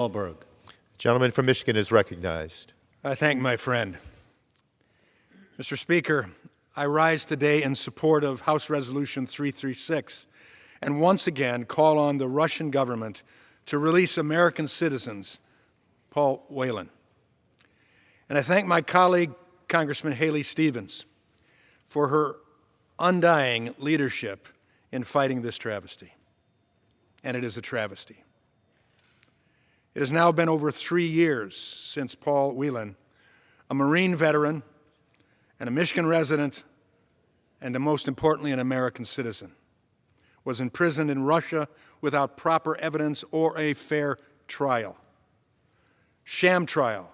Walberg. The gentleman from Michigan is recognized. I thank my friend. Mr. Speaker, I rise today in support of House Resolution 336 and once again call on the Russian government to release American citizens, Paul Whelan. And I thank my colleague, Congressman Haley Stevens, for her undying leadership in fighting this travesty. And it is a travesty. It has now been over 3 years since Paul Whelan, a Marine veteran and a Michigan resident, and most importantly, an American citizen, was imprisoned in Russia without proper evidence or a fair trial. Sham trial.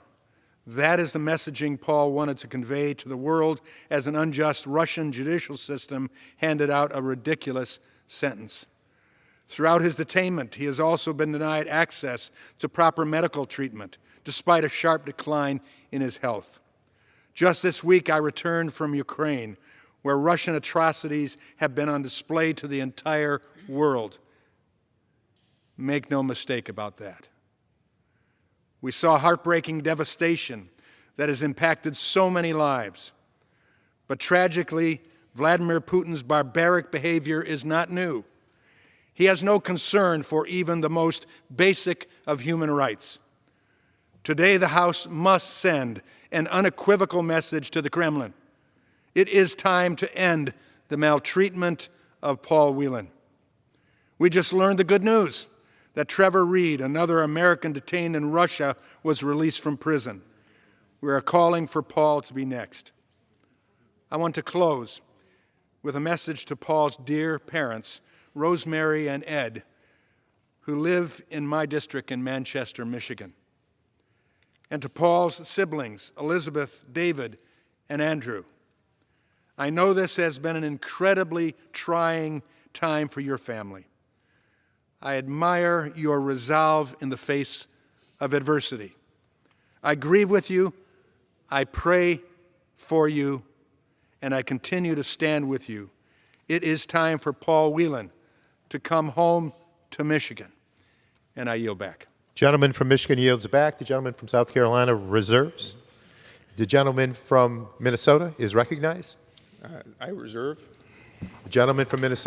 That is the messaging Paul wanted to convey to the world as an unjust Russian judicial system handed out a ridiculous sentence. Throughout his detainment, he has also been denied access to proper medical treatment, despite a sharp decline in his health. Just this week, I returned from Ukraine, where Russian atrocities have been on display to the entire world. Make no mistake about that. We saw heartbreaking devastation that has impacted so many lives. But tragically, Vladimir Putin's barbaric behavior is not new. He has no concern for even the most basic of human rights. Today, the House must send an unequivocal message to the Kremlin. It is time to end the maltreatment of Paul Whelan. We just learned the good news that Trevor Reed, another American detained in Russia, was released from prison. We are calling for Paul to be next. I want to close with a message to Paul's dear parents, Rosemary and Ed, who live in my district in Manchester, Michigan, and to Paul's siblings, Elizabeth, David, and Andrew. I know this has been an incredibly trying time for your family. I admire your resolve in the face of adversity. I grieve with you, I pray for you, and I continue to stand with you. It is time for Paul Whelan to come home to Michigan. And I yield back. Gentleman from Michigan yields back. The gentleman from South Carolina reserves. The gentleman from Minnesota is recognized. I reserve. The gentleman from Minnesota.